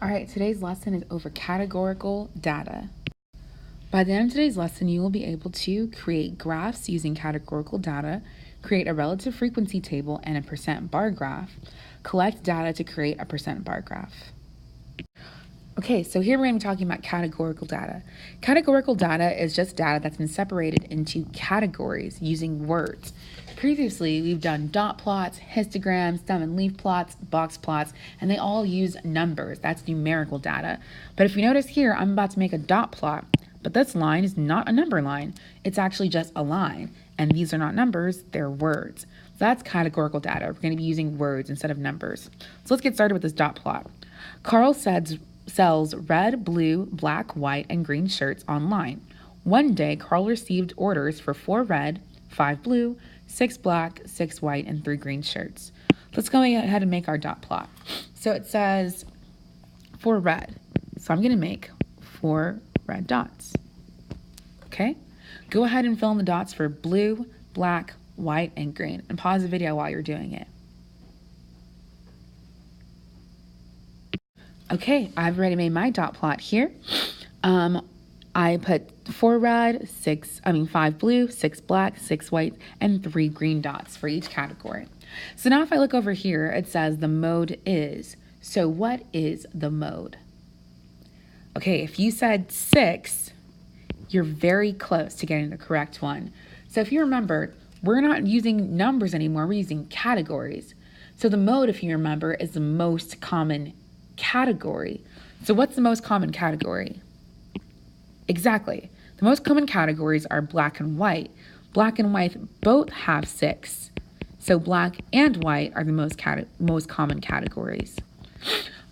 All right, today's lesson is over categorical data. By the end of today's lesson, you will be able to create graphs using categorical data, create a relative frequency table and a percent bar graph, collect data to create a percent bar graph. Okay, so here we're going to be talking about categorical data. Categorical data is just data that's been separated into categories using words. Previously, we've done dot plots, histograms, thumb and leaf plots, box plots, and they all use numbers. That's numerical data. But if you notice here, I'm about to make a dot plot, but this line is not a number line. It's actually just a line, and these are not numbers, they're words. So that's categorical data. We're going to be using words instead of numbers. So let's get started with this dot plot. Carl sells red, blue, black, white, and green shirts online. One day, Carl received orders for 4 red, 5 blue, 6 black, 6 white, and 3 green shirts. Let's go ahead and make our dot plot. So it says 4 red. So I'm going to make 4 red dots. Okay? Go ahead and fill in the dots for blue, black, white, and green. And pause the video while you're doing it. Okay, I've already made my dot plot here. I put 4 red, 5 blue, 6 black, 6 white, and 3 green dots for each category. So now if I look over here, it says the mode is. So what is the mode? Okay, if you said 6, you're very close to getting the correct one. So if you remember, we're not using numbers anymore, we're using categories. So the mode, if you remember, is the most common category. So what's the most common category? Exactly. The most common categories are black and white. Black and white both have 6. So black and white are the most common categories.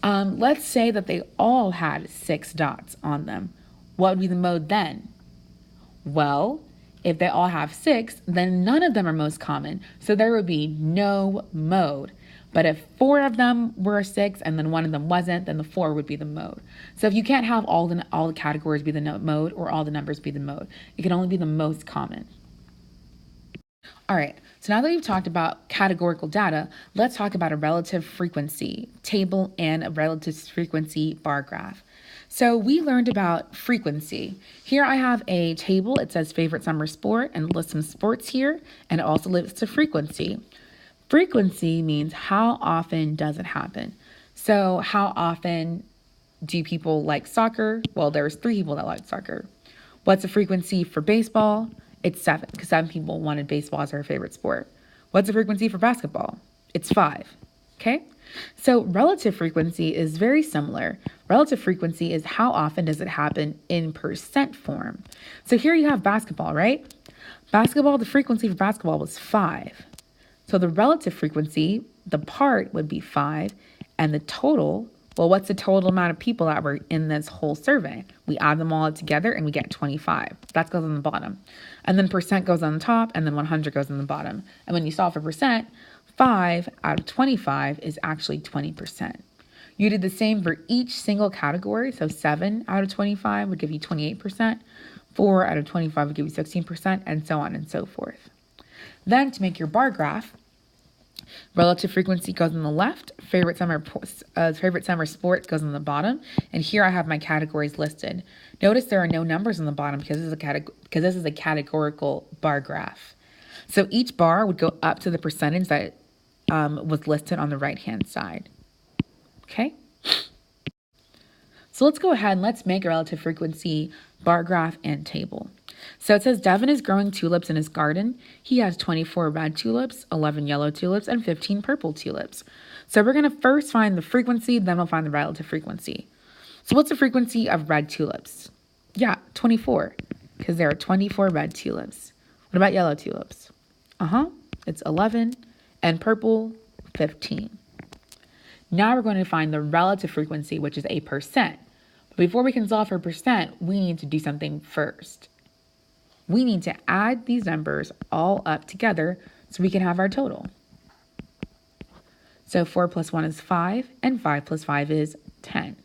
Let's say that they all had 6 dots on them. What would be the mode then? Well, if they all have 6, then none of them are most common. So there would be no mode. But if 4 of them were 6 and then 1 of them wasn't, then the 4 would be the mode. So if you can't have all the categories be the mode or all the numbers be the mode, it can only be the most common. All right, so now that we've talked about categorical data, let's talk about a relative frequency table and a relative frequency bar graph. So we learned about frequency. Here I have a table. It says favorite summer sport and lists some sports here, and it also lists the frequency. Frequency means how often does it happen. So how often do people like soccer? Well, there's 3 people that like soccer. What's the frequency for baseball? It's 7, because 7 people wanted baseball as their favorite sport. What's the frequency for basketball? It's 5. Okay? So relative frequency is very similar. Relative frequency is how often does it happen in percent form. So here you have basketball, right? Basketball, the frequency for basketball was 5. So the relative frequency, the part would be 5, and the total, well, what's the total amount of people that were in this whole survey? We add them all together and we get 25. That goes on the bottom. And then percent goes on the top, and then 100 goes on the bottom. And when you solve for percent, 5 out of 25 is actually 20%. You did the same for each single category. So 7 out of 25 would give you 28%. 4 out of 25 would give you 16%, and so on and so forth. Then to make your bar graph, relative frequency goes on the left, favorite summer sport goes on the bottom, and here I have my categories listed. Notice there are no numbers on the bottom because this is a categorical bar graph. So each bar would go up to the percentage that was listed on the right-hand side. Okay? So let's go ahead and let's make a relative frequency bar graph and table. So it says Devin is growing tulips in his garden. He has 24 red tulips, 11 yellow tulips, and 15 purple tulips. So we're going to first find the frequency, then we'll find the relative frequency. So what's the frequency of red tulips? Yeah, 24, because there are 24 red tulips. What about yellow tulips? It's 11, and purple, 15. Now we're going to find the relative frequency, which is a percent. But before we can solve for percent, we need to do something first. We need to add these numbers all up together so we can have our total. So 4 plus 1 is 5, and 5 plus 5 is 10.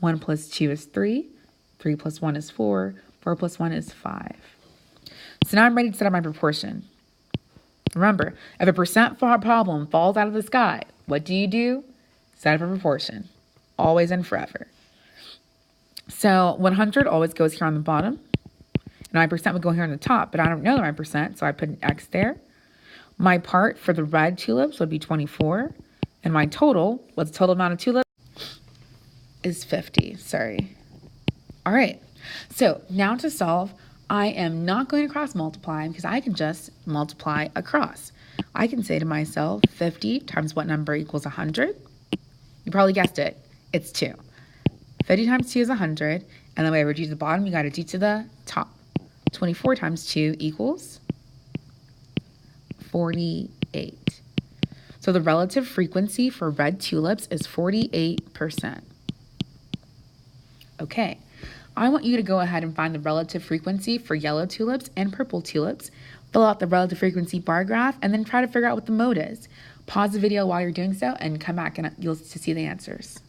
1 plus 2 is 3, 3 plus 1 is 4, 4 plus 1 is 5. So now I'm ready to set up my proportion. Remember, if a percent problem falls out of the sky, what do? Set up a proportion. always and forever. So 100 always goes here on the bottom. 9% would go here on the top, but I don't know the 9%, so I put an X there. My part for the red tulips would be 24. And my total, what's the total amount of tulips? Is 50, sorry. All right, so now to solve, I am not going to cross multiply because I can just multiply across. I can say to myself, 50 times what number equals 100? You probably guessed it, it's 2. 50 times 2 is 100, and then we reduce the bottom, you got to do to the top. 24 times 2 equals 48. So the relative frequency for red tulips is 48%. Okay, I want you to go ahead and find the relative frequency for yellow tulips and purple tulips. Fill out the relative frequency bar graph and then try to figure out what the mode is. Pause the video while you're doing so and come back and you'll see the answers.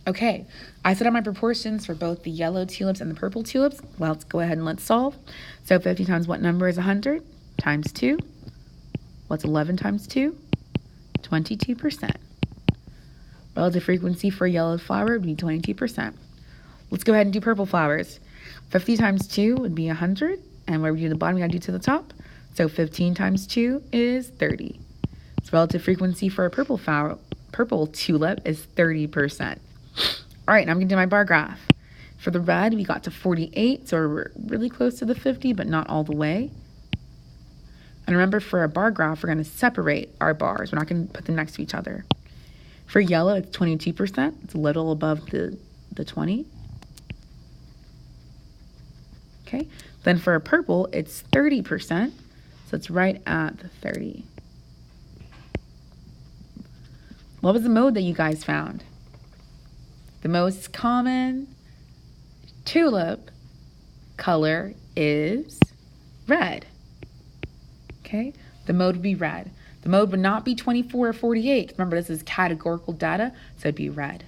Okay, I set up my proportions for both the yellow tulips and the purple tulips. Well, let's go ahead and let's solve. So 50 times what number is 100? Times 2. What's 11 times 2? 22%. Relative frequency for a yellow flower would be 22%. Let's go ahead and do purple flowers. 50 times 2 would be 100. And where we do the bottom, we gotta do to the top. So 15 times 2 is 30. So relative frequency for a purple tulip is 30%. All right, now I'm gonna do my bar graph. For the red, we got to 48, so we're really close to the 50, but not all the way. And remember, for a bar graph, we're gonna separate our bars. We're not gonna put them next to each other. For yellow, it's 22%. It's a little above the 20. Okay, then for a purple, it's 30%. So it's right at the 30. What was the mode that you guys found? The most common tulip color is red. Okay, the mode would be red. The mode would not be 24 or 48. Remember, this is categorical data, so it'd be red.